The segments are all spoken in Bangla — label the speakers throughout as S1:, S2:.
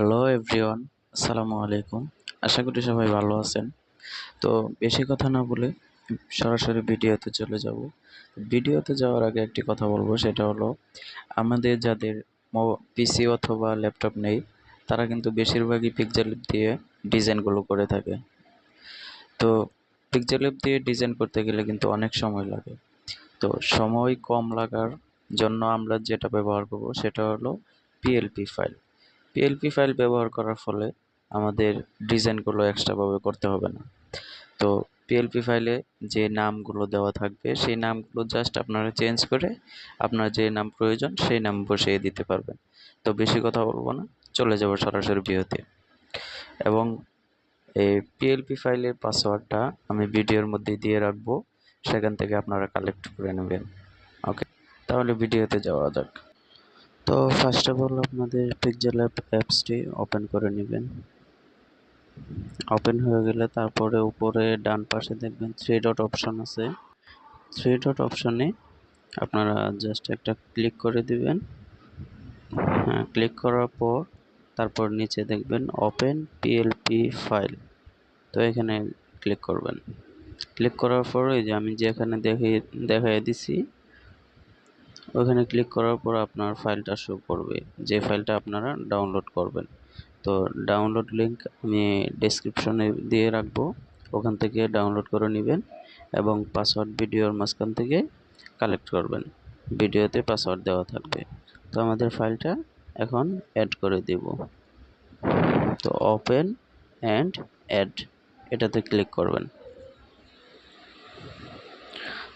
S1: হ্যালো এভরিওয়ান, আসসালামু আলাইকুম। আশা করি সবাই ভালো আছেন। তো বেশি কথা না বলে সরাসরি ভিডিওতে চলে যাব। ভিডিওতে যাওয়ার আগে একটি কথা বলবো, সেটা হলো আমাদের যাদের পিসি অথবা ল্যাপটপ নেই তারা কিন্তু বেশিরভাগই পিক্সেল দিয়ে ডিজাইনগুলো করে থাকে। তো পিক্সেল দিয়ে ডিজাইন করতে গেলে কিন্তু অনেক সময় লাগে। তো সময় কম লাগার জন্য আমরা যেটা ব্যবহার করব সেটা হলো পিএলপি ফাইল। পিএলপি ফাইল ব্যবহার করার ফলে আমাদের ডিজাইনগুলো এক্সট্রাভাবে করতে হবে না। তো পিএলপি ফাইলে যে নামগুলো দেওয়া থাকবে সেই নামগুলো জাস্ট আপনারা চেঞ্জ করে আপনার যে নাম প্রয়োজন সেই নাম বসিয়ে দিতে পারবেন। তো বেশি কথা বলবো না, চলে যাব সরাসরি ভিডিওতে। এবং এই পিএলপি ফাইলের পাসওয়ার্ডটা আমি ভিডিওর মধ্যে দিয়ে রাখবো, সেখান থেকে আপনারা কালেক্ট করে নেবেন। ওকে, তাহলে ভিডিওতে যাওয়া যাক। তো ফার্স্ট অফ অল আপনাদের পিক্সেল অ্যাপসটি ওপেন করে নেবেন। ওপেন হয়ে গেলে তারপরে উপরে ডান পাশে দেখবেন থ্রি ডট অপশন আছে। থ্রি ডট অপশনে আপনারা জাস্ট একটা ক্লিক করে দিবেন। হ্যাঁ, ক্লিক করার পর তারপর নিচে দেখবেন ওপেন পিএলপি ফাইল। তো এখানে ক্লিক করবেন। ক্লিক করার পর এই যে আমি যেখানে দেখাই দিছি ওখানে ক্লিক করার পর আপনার ফাইলটা শো করবে, যে ফাইলটা আপনারা ডাউনলোড করবেন। তো ডাউনলোড লিঙ্ক আমি ডেসক্রিপশনে দিয়ে রাখবো, ওখান থেকে ডাউনলোড করে নেবেন এবং পাসওয়ার্ড ভিডিওর মাঝখান থেকে কালেক্ট করবেন। ভিডিওতে পাসওয়ার্ড দেওয়া থাকবে। তো আমাদের ফাইলটা এখন অ্যাড করে দিব। তো ওপেন অ্যান্ড অ্যাড এটাতে ক্লিক করবেন।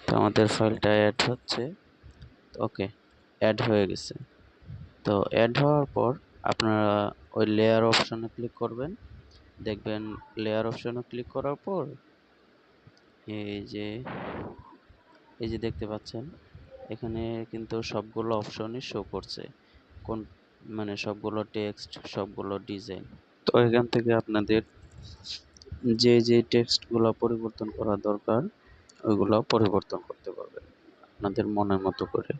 S1: তো আমাদের ফাইলটা অ্যাড হচ্ছে। ওকে, অ্যাড হয়ে গেছে। তো অ্যাড হওয়ার পর আপনারা ওই লেয়ার অপশনে ক্লিক করবেন। দেখবেন লেয়ার অপশনে ক্লিক করার পর এই যে এই যে দেখতে পাচ্ছেন এখানে কিন্তু সবগুলো অপশনই শো করছে, কোন মানে সবগুলো টেক্সট, সবগুলো ডিজাইন। তো এখান থেকে আপনাদের যে টেক্সটগুলো পরিবর্তন করা দরকার ওইগুলো পরিবর্তন করতে পারবেন আপনাদের মনের মতো করে।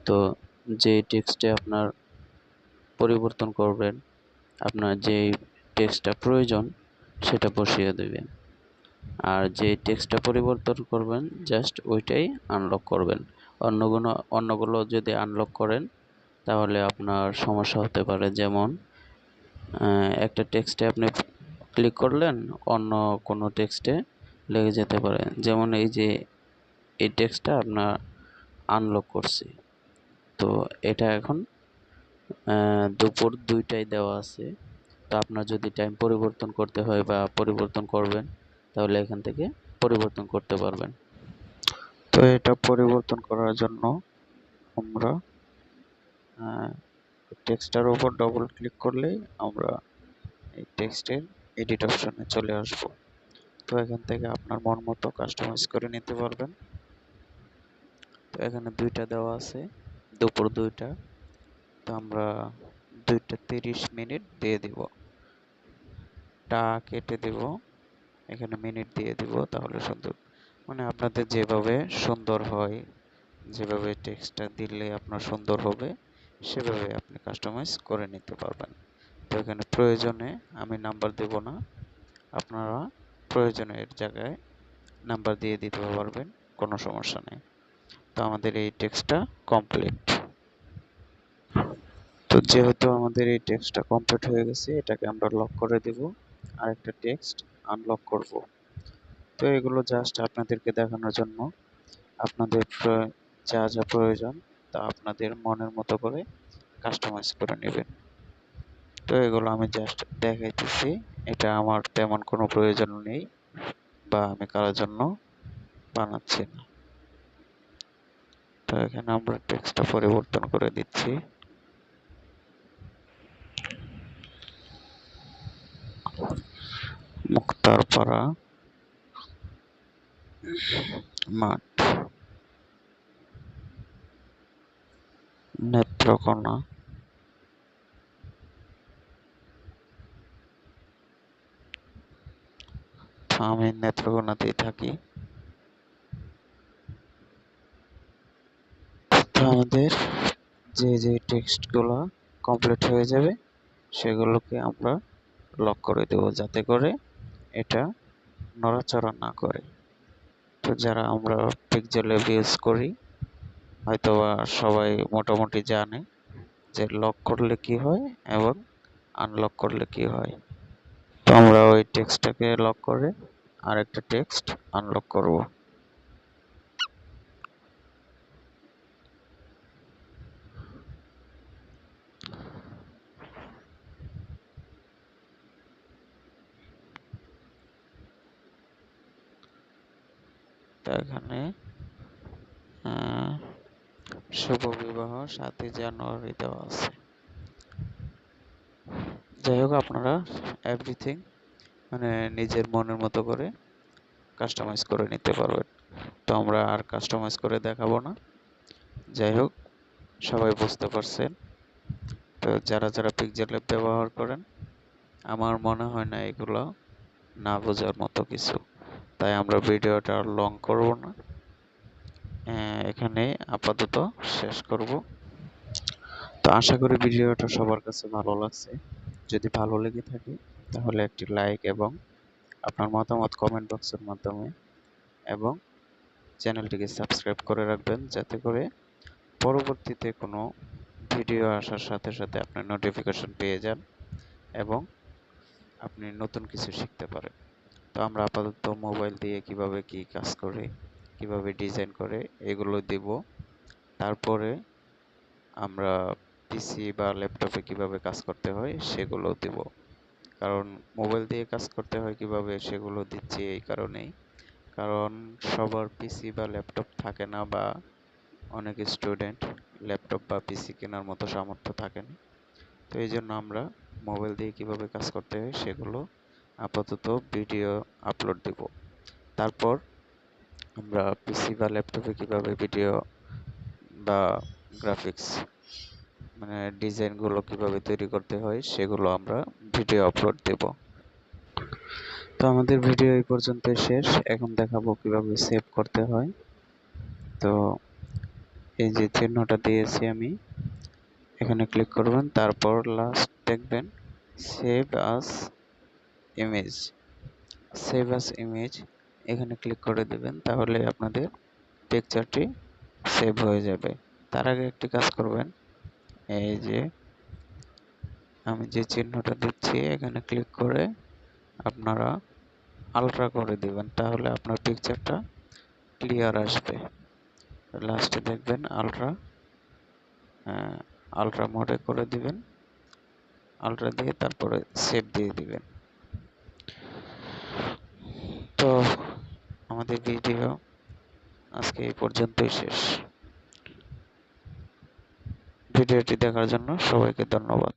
S1: তো যে টেক্সটে আপনার পরিবর্তন করবেন, আপনার যে টেক্সটটা প্রয়োজন সেটা বসিয়ে দেবেন, আর যে টেক্সটটা পরিবর্তন করবেন জাস্ট ওইটাই আনলক করবেন। অন্যগুলো যদি আনলক করেন তাহলে আপনার সমস্যা হতে পারে। যেমন একটা টেক্সটে আপনি ক্লিক করলেন, অন্য কোনো টেক্সটে লেগে যেতে পারে। যেমন এই যে এই টেক্সটটা আপনার আনলক করছি, তো এটা এখন দুপুর 2টায় দেওয়া আছে। তো আপনার যদি টাইম পরিবর্তন করতে হয় বা পরিবর্তন করবেন তাহলে এখান থেকে পরিবর্তন করতে পারবেন। তো এটা পরিবর্তন করার জন্য আমরা টেক্সটার উপর ডবল ক্লিক করলেই আমরা এই টেক্সটের এডিট অপশনে চলে আসব। তো এখান থেকে আপনার মন মতো কাস্টমাইজ করে নিতে পারবেন। তো এখানে 2টা দেওয়া আছে, দুপুর 2টা। তো আমরা 2:30 দিয়ে দিব, টা কেটে দেব, এখানে মিনিট দিয়ে দিব, তাহলে সুন্দর মানে আপনাদের যেভাবে সুন্দর হয়, যেভাবে টেক্সটটা দিলে আপনার সুন্দর হবে সেভাবে আপনি কাস্টমাইজ করে নিতে পারবেন। তো এখানে প্রয়োজনে আমি নাম্বার দেব না, আপনারা প্রয়োজনের জায়গায় নাম্বার দিয়ে দিতে পারবেন, কোনো সমস্যা নেই। তো আমাদের এই টেক্সটটা কমপ্লিট। তো যেহেতু আমাদের এই টেক্সটটা কমপ্লিট হয়ে গেছে, এটাকে আমরা লক করে দেব আর একটা টেক্সট আনলক করব। তো এগুলো জাস্ট আপনাদেরকে দেখানোর জন্য, আপনাদের যা যা প্রয়োজন তা আপনাদের মনের মতো করে কাস্টমাইজ করে নেবেন। তো এগুলো আমি জাস্ট দেখাইতেছি, এটা আমার তেমন কোনো প্রয়োজন নেই বা আমি কারোর জন্য বানাচ্ছি না। তো এখানে আমরা টেক্সটটা পরিবর্তন করে দিচ্ছি। মুক্তারপাড়া মাঠ, নেত্রকোনা, আমি নেত্রকোনাতেই থাকি। তো আমাদের যে টেক্সটগুলো কমপ্লিট হয়ে যাবে সেগুলোকে আমরা লক করে দেব যাতে করে এটা নড়াচড়া না করে। তো যারা আমরা পিক্সেল ল্যাব ইউজ করি হয়তোবা সবাই মোটামুটি জানে যে লক করলে কি হয় এবং আনলক করলে কি হয়। তো আমরা ওই টেক্সটটাকে লক করে আরেকটা টেক্সট আনলক করব। তো এখানে শুভ বিবাহ 7ই জানুয়ারি দেওয়া আছে। যাই হোক, আপনারা এভরিথিং মানে নিজের মনের মতো করে কাস্টমাইজ করে নিতে পারবেন। তো আমরা আর কাস্টমাইজ করে দেখাবো না। যাই হোক, সবাই বুঝতে পারছেন। তো যারা যারা পিক্সেল ল্যাব ব্যবহার করেন, আমার মনে হয় না এগুলো না বোঝার মতো কিছু, তাই আমরা ভিডিওটা আর লং করব না, এখানে আপাতত শেষ করব। তো আশা করি ভিডিওটা সবার কাছে ভালো লাগছে। যদি ভালো লেগে থাকে তাহলে একটি লাইক এবং আপনার মতামত কমেন্ট বক্সের মাধ্যমে এবং চ্যানেলটিকে সাবস্ক্রাইব করে রাখবেন যাতে করে পরবর্তীতে কোনো ভিডিও আসার সাথে সাথে আপনি নোটিফিকেশন পেয়ে যান এবং আপনি নতুন কিছু শিখতে পারেন। তো আমরা আপাতত মোবাইল দিয়ে কিভাবে কি কাজ করে, কিভাবে ডিজাইন করে এগুলো দিব। তারপরে আমরা পিসি বা ল্যাপটপে কিভাবে কাজ করতে হয় সেগুলো দিব। কারণ মোবাইল দিয়ে কাজ করতে হয় কিভাবে সেগুলো দিচ্ছি এই কারণেই, কারণ সবার পিসি বা ল্যাপটপ থাকে না, বা অনেক স্টুডেন্ট ল্যাপটপ বা পিসি কেনার মতো সামর্থ্য থাকে না। তো এই জন্য আমরা মোবাইল দিয়ে কিভাবে কাজ করতে হয় সেগুলো আপাতত ভিডিও আপলোড দিব। তারপর আমরা পিসি বা ল্যাপটপে কিভাবে ভিডিও বা গ্রাফিক্স মানে ডিজাইনগুলো কিভাবে তৈরি করতে হয় সেগুলো আমরা ভিডিও আপলোড দেব। তো আমাদের ভিডিও এই পর্যন্তই শেষ। এখন দেখাবো কিভাবে সেভ করতে হয়। তো এই যে চিহ্নটা দিয়েছি আমি, এখানে ক্লিক করবেন, তারপর লাস্ট দেখবেন সেভ আস ইমেজ। সেভ আস ইমেজ এখানে ক্লিক করে দেবেন, তাহলে আপনাদের পিকচারটি সেভ হয়ে যাবে। তার আগে একটি কাজ করবেন, এই যে আমি যে চিহ্নটা দিচ্ছি এখানে ক্লিক করে আপনারা আলট্রা করে দিবেন, তাহলে আপনার পিকচারটা ক্লিয়ার আসবে। লাস্টে দেখবেন আলট্রা মোডে করে দিবেন, আলট্রা দিয়ে তারপরে সেভ দিয়ে দিবেন। তো আমাদের ভিডিও আজকে এই পর্যন্তই শেষ। ভিডিওটি দেখার জন্য সবাইকে ধন্যবাদ।